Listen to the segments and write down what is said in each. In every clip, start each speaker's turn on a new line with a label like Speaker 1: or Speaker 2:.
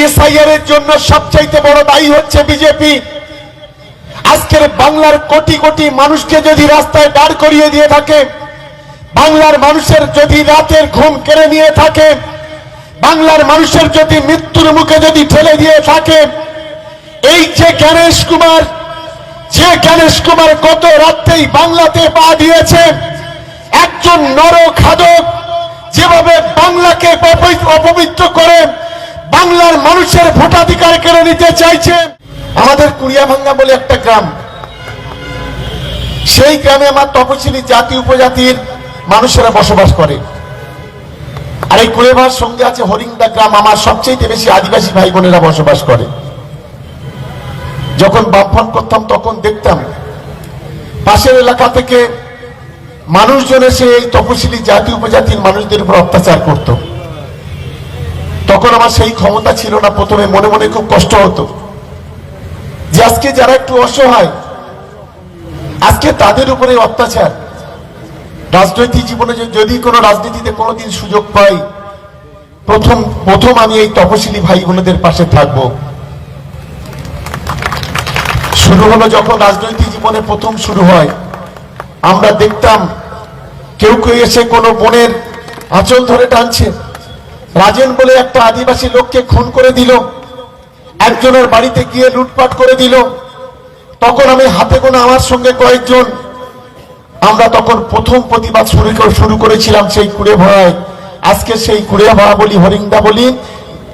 Speaker 1: SIR এর জন্য সবচাইতে বড় দায়ী হচ্ছে বিজেপি। আজকের বাংলার কোটি কোটি মানুষকে যদি রাস্তায় দাঁড় করিয়ে দিয়ে থাকে, বাংলার মানুষের যদি রাতের ঘুম কেড়ে নিয়ে থাকে, বাংলার মানুষের যদি মৃত্যুর মুখে যদি ঠেলে দিয়ে থাকে, এই যে গণেশ কুমার গত রাতেই বাংলাতে পা দিয়েছে, একজন নরখাদক যেভাবে বাংলাকে অপবিত্র করে বাংলার মানুষের ভোটাধিকার কেড়ে নিতে চাইছে। আমাদের কুড়িয়াভাঙ্গা বলে একটা গ্রাম, সেই গ্রামে আমার তপশিলি জাতি উপজাতির মানুষেরা বসবাস করে। আর এই কুড়িয়াভার সঙ্গে আছে হরিংদা গ্রাম, আমার সবচেয়ে বেশি আদিবাসী ভাই বোনেরা বসবাস করে। যখন বামফ্রন্ট করতাম তখন দেখতাম পাশের এলাকা থেকে মানুষজন এসে এই তপশিলি জাতি উপজাতির মানুষদের উপর অত্যাচার করত। তখন আমার সেই ক্ষমতা ছিল না, প্রথমে মনে মনে খুব কষ্ট হতো যে আজকে যারা একটু অসহায়, আজকে তাদের উপরে অত্যাচার। রাজনৈতিক জীবনে যদি কোনো রাজনীতিতে কোনোদিন সুযোগ পাই, প্রথম আমি এই তপশিলি ভাই বোনদের পাশে থাকবো। শুরু হলো যখন রাজনৈতিক জীবনে প্রথম শুরু হয়, আমরা দেখতাম কেউ কেউ এসে কোনো বোনের আঁচল ধরে টানছে। রাজেন বলে একটা আদিবাসী লোককে খুন করে দিল, একজনের বাড়িতে গিয়ে লুটপাট করে দিল। তখন আমি হাতে গোনা আমার সঙ্গে কয়েকজন, আমরা তখন প্রথম প্রতিবাদ শুরু করেছিলাম সেই কুড়েভাড়ায়। আজকে সেই কুড়েভাড়া বলি, হরিংদা বলি,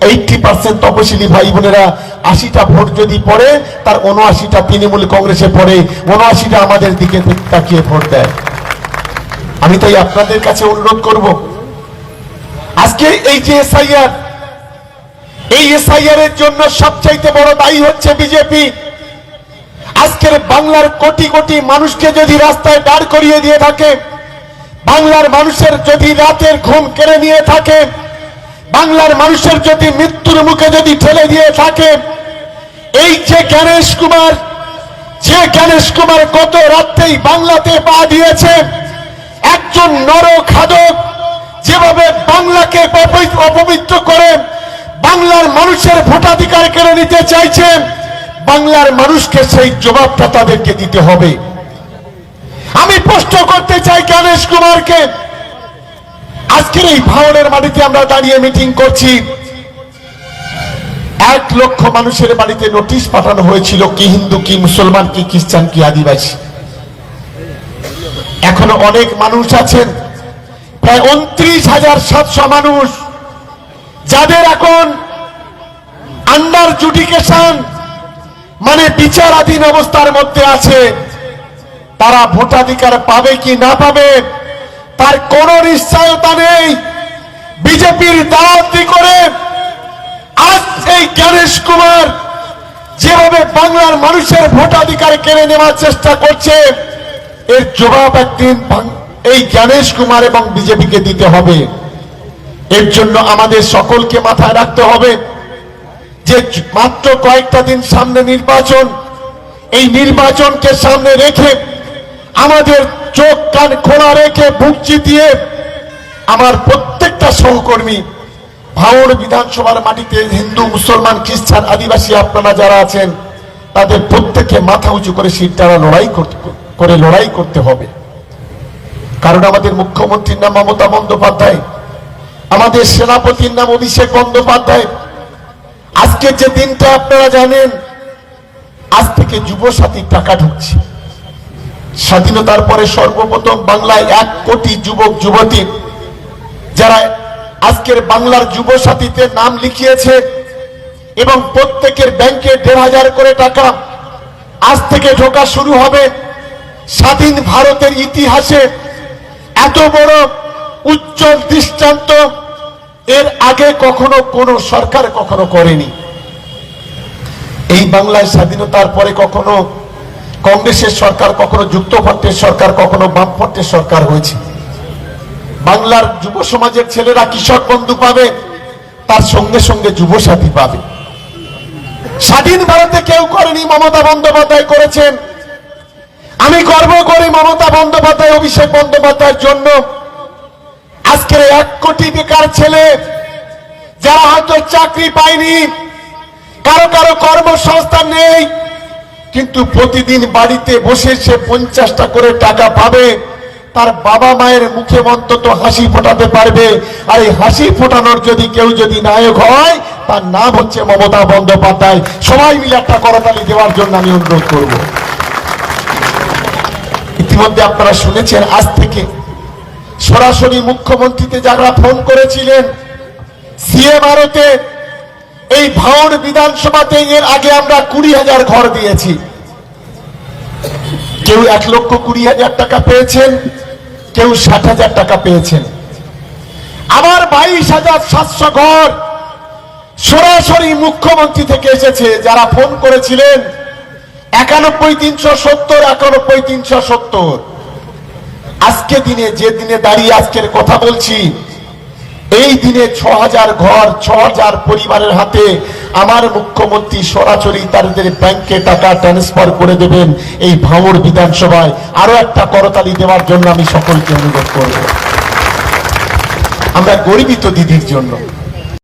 Speaker 1: 80% তপশিলি ভাই বোনেরা 80টা ভোট যদি পড়ে, তার 79টা তৃণমূল কংগ্রেসে পড়ে, 79টা আমাদের দিকে তাকিয়ে ভোট দেয়। আমি তাই আপনাদের কাছে অনুরোধ করব, আজকে এই যে এসআইআর এর জন্য সবচাইতে বড় দায়ী হচ্ছে বিজেপি। আজকের বাংলার কোটি কোটি মানুষকে যদি রাস্তায় দাঁড় করিয়ে দিয়ে থাকে, বাংলার মানুষের যদি রাতের ঘুম কেড়ে নিয়ে থাকে, বাংলার মানুষের যদি মৃত্যুর মুখে যদি ঠেলে দিয়ে থাকে, এই যে গণেশ কুমার গত রাতেই বাংলাতে পা দিয়েছে, একজন নরখাদক যেভাবে বাংলাকে অপবিত্র করে বাংলার মানুষের ভোটাধিকার কেড়ে নিতে চাইছে, বাংলার মানুষকে সেই জবাবটা তাদেরকে দিতে হবে। আমি প্রশ্ন করতে চাই গণেশ কুমারকে, আজকের এই ভাওনের মাটিতে আমরা দাঁড়িয়ে মিটিং করছি, 1 লক্ষ মানুষের বাড়িতে নোটিশ পাঠানো হয়েছিল, কি হিন্দু কি মুসলমান কি খ্রিস্টান কি আদিবাসী। এখনো অনেক মানুষ আছেন, প্রায় 29,700 মানুষ, যাদের এখন আন্ডার জুডিকেশন মানে বিচারাধীন অবস্থার মধ্যে আছে। তারা ভোটাধিকার পাবে কি না পাবে তার কোন নিশ্চয়তা নেই। বিজেপির দালালি করে আজ এই গণেশ কুমার যেভাবে বাংলার মানুষের ভোটাধিকার কেড়ে নেওয়ার চেষ্টা করছে, এর জবাব একদিন এই গণেশ কুমার এবং বিজেপিকে দিতে হবে। এর জন্য আমাদের সকলকে মাথায় রাখতে হবে যে মাত্র কয়েকটা দিন সামনে নির্বাচন, এই নির্বাচনকে সামনে রেখে আমাদের চোখ কান খোলা রেখে বুক চিতিয়ে আমার প্রত্যেকটা সহকর্মী ভাওড় বিধানসভার মাটিতে হিন্দু মুসলমান খ্রিস্টান আদিবাসী আপনারা যারা আছেন, তাদের প্রত্যেককে মাথা উঁচু করে সিটটারা লড়াই করতে হবে। কারণ আমাদের মুখ্যমন্ত্রীর নাম মমতা বন্দ্যোপাধ্যায়, আমাদের সেনাপতির নাম অভিষেক বন্দ্যোপাধ্যায়। আজকে যে দিনটা আপনারা জানেন, আজ থেকে যুবসাথীর টাকা ঢুকছে। স্বাধীনতার পরে সর্বপ্রথম বাংলায় 1 কোটি যুবক যুবতী যারা আজকের বাংলার যুবসাথীতে নাম লিখিয়েছে এবং প্রত্যেকের ব্যাংকে 1,500 করে টাকা আজ থেকে ঢোকা শুরু হবে। স্বাধীন ভারতের ইতিহাসে এত বড় উজ্জ্বল দৃষ্টান্ত এর আগে কখনো কোন সরকার কখনো করেনি। এই বাংলায় স্বাধীনতার পরে কখনো কংগ্রেসের সরকার, কখনো যুক্তফ্রন্টের সরকার, কখনো বামফ্রন্টের সরকার হয়েছে। বাংলার যুব সমাজের ছেলেরা কৃষক বন্ধু পাবে, তার সঙ্গে সঙ্গে যুবসাথী পাবে। স্বাধীন ভারতে কেউ করেনি, মমতা বন্দ্যোপাধ্যায় করেছেন। আমি গর্ব করি মমতা বন্দ্যোপাধ্যায় অভিষেক বন্দ্যোপাধ্যায়ের জন্য। আজকের 1 কোটি বেকার ছেলে যারা হয়তো চাকরি পায়নি, কারো কারো কর্মসংস্থান নেই, কিন্তু প্রতিদিন বাড়িতে বসে সে 50টা করে টাকা পাবে, তার বাবা মায়ের মুখে অন্তত হাসি ফোটাতে পারবে। আর এই হাসি ফোটানোর কেউ যদি নায়ক হয়, তার নাম হচ্ছে মমতা বন্দ্যোপাধ্যায়। সবাই মিলে একটা করতালি দেওয়ার জন্য আমি অনুরোধ করব। ইতিমধ্যে আপনারা শুনেছেন, আজ থেকে সরাসরি মুখ্যমন্ত্রীতে যারা ফোন করেছিলেন, সিএমআরওতে এই ভাঙড় বিধানসভাতে এর আগে আমরা 20,000 ঘর দিয়েছি। কেউ 1,20,000 টাকা পেয়েছেন, কেউ 60,000 টাকা পেয়েছেন। আমার 22,700 ঘর সরাসরি মুখ্যমন্ত্রী থেকে এসেছে। যারা ফোন করেছিলেন 91,370, 91,370, আজকে দিনে, যে দিনে দাঁড়িয়ে আজকের কথা বলছি, এই দিনে 6,000 ঘর, 6,000 পরিবারের হাতে আমার মুখ্যমন্ত্রী সরাসরি তাদের ব্যাংকে টাকা ট্রান্সফার করে দেবেন এই ভাঙড় বিধানসভায়। আরো একটা করতালি দেওয়ার জন্য আমি সকলকে অনুরোধ করব। আমরা গর্বিত দিদির জন্য।